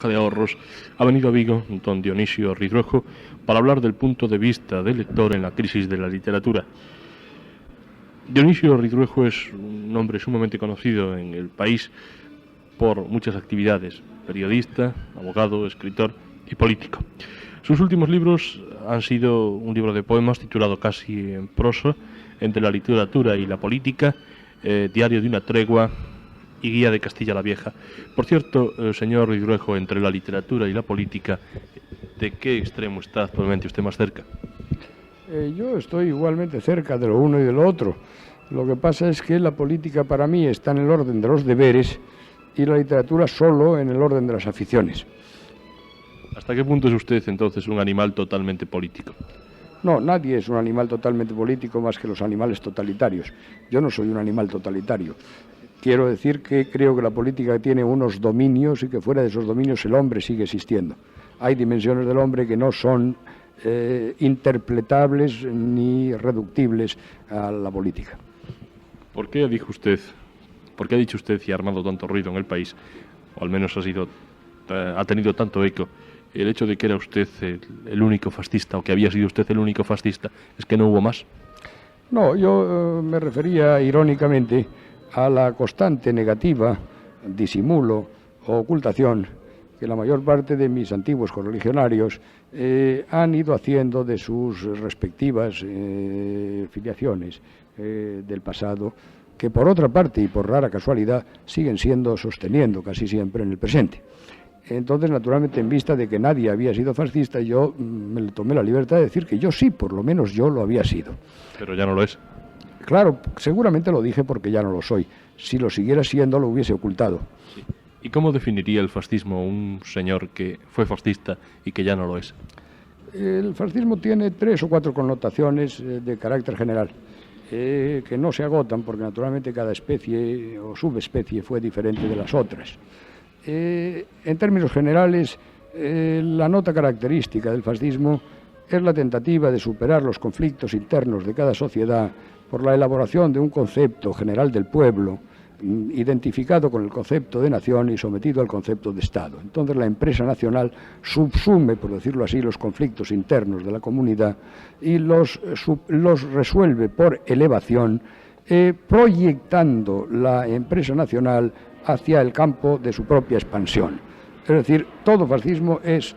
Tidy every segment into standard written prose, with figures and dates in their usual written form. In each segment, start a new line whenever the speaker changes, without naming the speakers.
Caja de Ahorros, ha venido a Vigo don Dionisio Ridruejo para hablar del punto de vista del lector en la crisis de la literatura. Dionisio Ridruejo es un hombre sumamente conocido en el país por muchas actividades: periodista, abogado, escritor y político. Sus últimos libros han sido un libro de poemas titulado casi en prosa, Entre la literatura y la política, Diario de una tregua y Guía de Castilla la Vieja. Por cierto, señor Ridruejo, entre la literatura y la política, ¿de qué extremo está actualmente usted más cerca?
Yo estoy igualmente cerca de lo uno y de lo otro. Lo que pasa es que la política para mí está en el orden de los deberes y la literatura solo en el orden de las aficiones.
¿Hasta qué punto es usted entonces un animal totalmente político?
No, nadie es un animal totalmente político más que los animales totalitarios. Yo no soy un animal totalitario. Quiero decir que creo que la política tiene unos dominios y que fuera de esos dominios el hombre sigue existiendo. Hay dimensiones del hombre que no son interpretables ni reductibles a la política.
¿Por qué dijo usted, por qué ha dicho usted y ha armado tanto ruido en el país, o al menos ha tenido tanto eco, el hecho de que era usted el único fascista, o que había sido usted el único fascista? ¿Es que no hubo más?
No, yo me refería irónicamente a la constante negativa, disimulo o ocultación que la mayor parte de mis antiguos correligionarios han ido haciendo de sus respectivas filiaciones del pasado, que por otra parte y por rara casualidad siguen sosteniendo casi siempre en el presente. Entonces, naturalmente, en vista de que nadie había sido fascista, yo me tomé la libertad de decir que yo sí, por lo menos yo lo había sido.
Pero ya no lo es.
Claro, seguramente lo dije porque ya no lo soy. Si lo siguiera siendo, lo hubiese ocultado.
Sí. ¿Y cómo definiría el fascismo un señor que fue fascista y que ya no lo es?
El fascismo tiene 3 o 4 connotaciones de carácter general, que no se agotan porque naturalmente cada especie o subespecie fue diferente de las otras. En términos generales, la nota característica del fascismo es la tentativa de superar los conflictos internos de cada sociedad por la elaboración de un concepto general del pueblo, identificado con el concepto de nación y sometido al concepto de Estado. Entonces la empresa nacional subsume, por decirlo así, los conflictos internos de la comunidad y los resuelve por elevación, proyectando la empresa nacional hacia el campo de su propia expansión. Es decir, todo fascismo es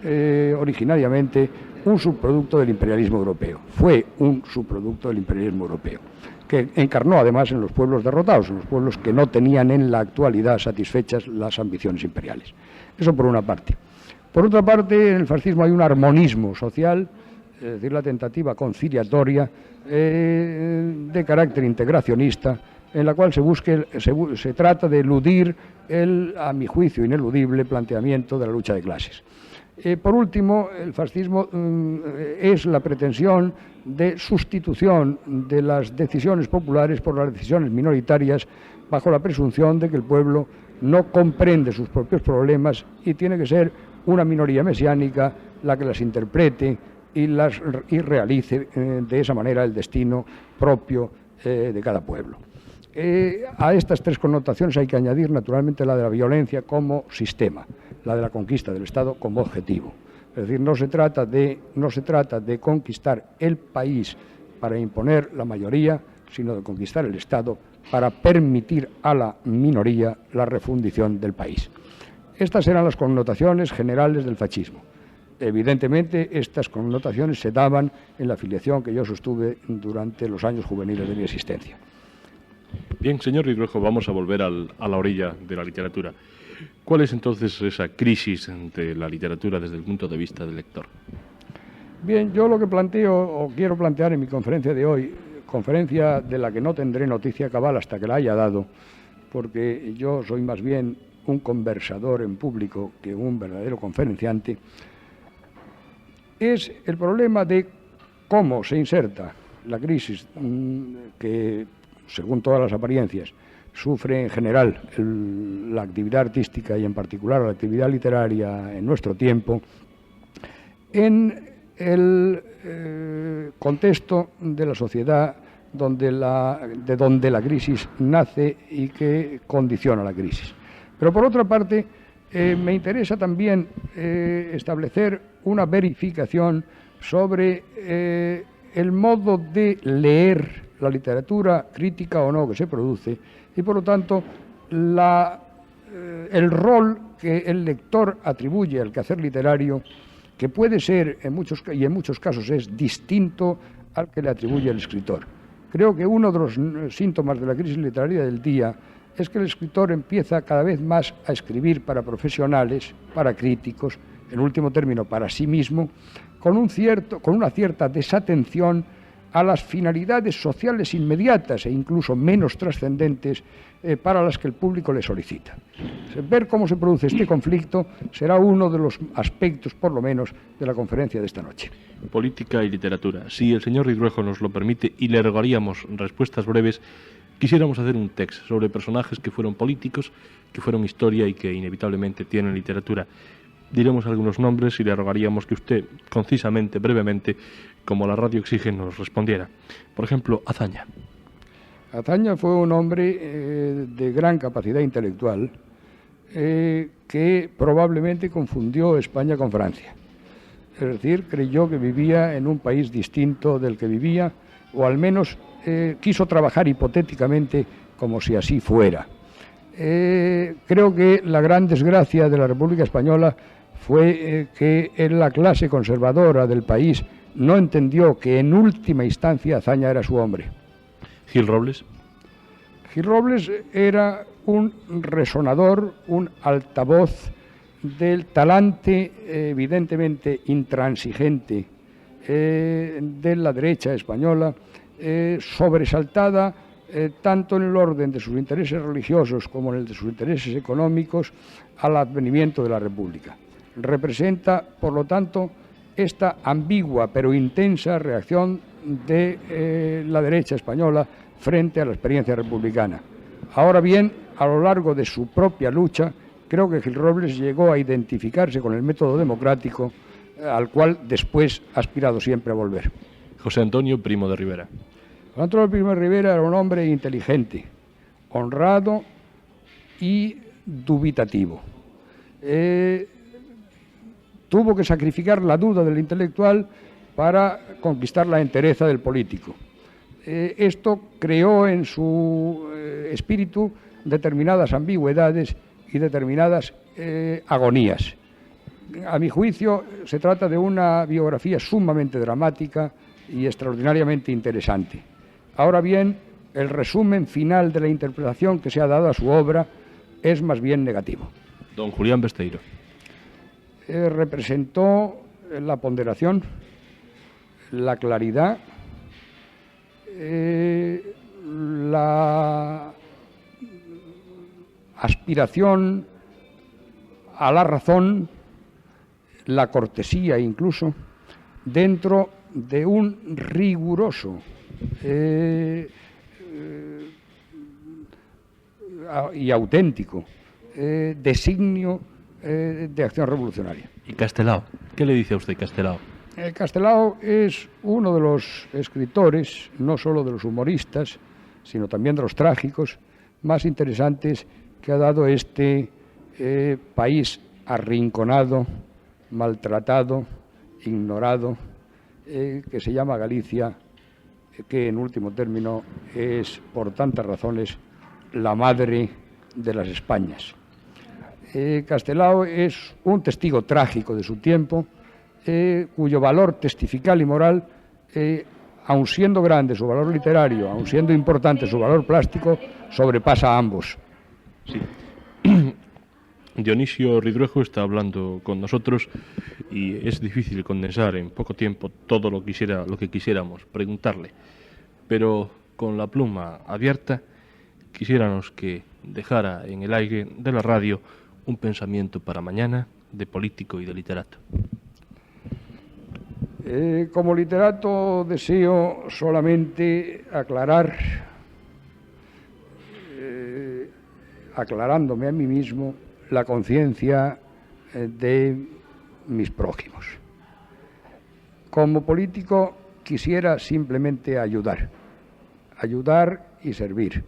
originariamente un subproducto del imperialismo europeo. Fue un subproducto del imperialismo europeo, que encarnó además en los pueblos derrotados, en los pueblos que no tenían en la actualidad satisfechas las ambiciones imperiales. Eso por una parte. Por otra parte, en el fascismo hay un armonismo social, es decir, la tentativa conciliatoria de carácter integracionista, en la cual se trata de eludir el, a mi juicio, ineludible planteamiento de la lucha de clases. Por último, el fascismo es la pretensión de sustitución de las decisiones populares por las decisiones minoritarias, bajo la presunción de que el pueblo no comprende sus propios problemas y tiene que ser una minoría mesiánica la que las interprete y realice de esa manera el destino propio de cada pueblo. A estas 3 connotaciones hay que añadir naturalmente la de la violencia como sistema, la de la conquista del Estado como objetivo. Es decir, no se trata de conquistar el país para imponer la mayoría, sino de conquistar el Estado para permitir a la minoría la refundición del país. Estas eran las connotaciones generales del fascismo. Evidentemente, estas connotaciones se daban en la afiliación que yo sostuve durante los años juveniles de mi existencia.
Bien, señor Ridruejo, vamos a volver a la orilla de la literatura. ¿Cuál es entonces esa crisis de la literatura desde el punto de vista del lector?
Bien, yo lo que planteo o quiero plantear en mi conferencia de hoy, conferencia de la que no tendré noticia cabal hasta que la haya dado, porque yo soy más bien un conversador en público que un verdadero conferenciante, es el problema de cómo se inserta la crisis que, según todas las apariencias, sufre en general la actividad artística y en particular la actividad literaria en nuestro tiempo, en el contexto de la sociedad de donde la crisis nace y que condiciona la crisis. Pero por otra parte, Me interesa también establecer una verificación sobre el modo de leer la literatura, crítica o no, que se produce, y por lo tanto el rol que el lector atribuye al quehacer literario, que puede ser en muchos casos es distinto al que le atribuye el escritor. Creo que uno de los síntomas de la crisis literaria del día es que el escritor empieza cada vez más a escribir para profesionales, para críticos, en último término para sí mismo, con una cierta desatención a las finalidades sociales inmediatas e incluso menos trascendentes para las que el público le solicita. Ver cómo se produce este conflicto será uno de los aspectos, por lo menos, de la conferencia de esta noche.
Política y literatura. Si el señor Ridruejo nos lo permite y le rogaríamos respuestas breves, quisiéramos hacer un text sobre personajes que fueron políticos, que fueron historia y que inevitablemente tienen literatura. Diremos algunos nombres y le rogaríamos que usted, concisamente, brevemente, como la radio exige, nos respondiera. Por ejemplo, Azaña.
Azaña fue un hombre de gran capacidad intelectual que probablemente confundió España con Francia. Es decir, creyó que vivía en un país distinto del que vivía, o al menos quiso trabajar hipotéticamente como si así fuera. Creo que la gran desgracia de la República Española fue que la clase conservadora del país no entendió que en última instancia Azaña era su hombre.
Gil Robles.
Gil Robles era un resonador, un altavoz del talante evidentemente intransigente de la derecha española, sobresaltada tanto en el orden de sus intereses religiosos como en el de sus intereses económicos al advenimiento de la República. Representa, por lo tanto, esta ambigua pero intensa reacción de la derecha española frente a la experiencia republicana. Ahora bien, a lo largo de su propia lucha, creo que Gil Robles llegó a identificarse con el método democrático al cual después ha aspirado siempre a volver.
José Antonio Primo de Rivera.
José Antonio Primo de Rivera era un hombre inteligente, honrado y dubitativo. Tuvo que sacrificar la duda del intelectual para conquistar la entereza del político. Esto creó en su espíritu determinadas ambigüedades y determinadas agonías. A mi juicio, se trata de una biografía sumamente dramática y extraordinariamente interesante. Ahora bien, el resumen final de la interpretación que se ha dado a su obra es más bien negativo.
Don Julián Besteiro.
Representó la ponderación, la claridad, la aspiración a la razón, la cortesía incluso, dentro de un riguroso y auténtico designio de acción revolucionaria.
¿Y Castelao? ¿Qué le dice a usted Castelao?
Castelao es uno de los escritores, no solo de los humoristas, sino también de los trágicos, más interesantes que ha dado este país arrinconado, maltratado, ignorado, que se llama Galicia, que en último término es, por tantas razones, la madre de las Españas. Castelao es un testigo trágico de su tiempo, cuyo valor testifical y moral, aun siendo grande su valor literario, aun siendo importante su valor plástico, sobrepasa a ambos.
Sí. Dionisio Ridruejo está hablando con nosotros y es difícil condensar en poco tiempo todo lo que quisiéramos preguntarle, pero con la pluma abierta quisiéramos que dejara en el aire de la radio un pensamiento para mañana de político y de literato.
Como literato deseo solamente aclarándome a mí mismo la conciencia de mis prójimos. Como político quisiera simplemente ayudar y servir.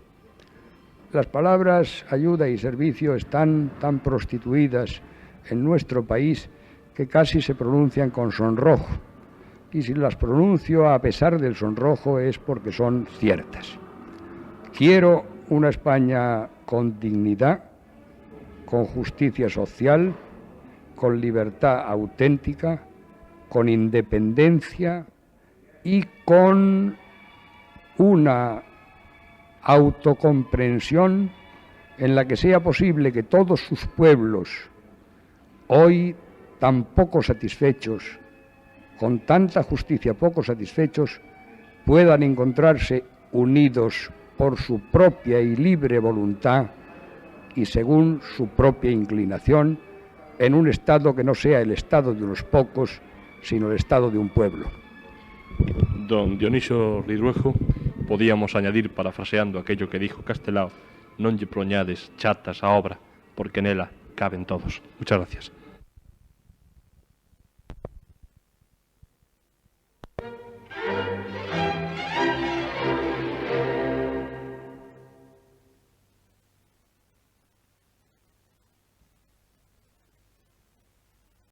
Las palabras ayuda y servicio están tan prostituidas en nuestro país que casi se pronuncian con sonrojo. Y si las pronuncio a pesar del sonrojo es porque son ciertas. Quiero una España con dignidad, con justicia social, con libertad auténtica, con independencia y con una autocomprensión en la que sea posible que todos sus pueblos, hoy tan poco satisfechos, con tanta justicia poco satisfechos, puedan encontrarse unidos por su propia y libre voluntad y según su propia inclinación, en un Estado que no sea el Estado de unos pocos, sino el Estado de un pueblo.
Don Dionisio Ridruejo, podíamos añadir, parafraseando aquello que dijo Castelao, non lle proñades chatas a obra, porque nela caben todos. Muchas gracias.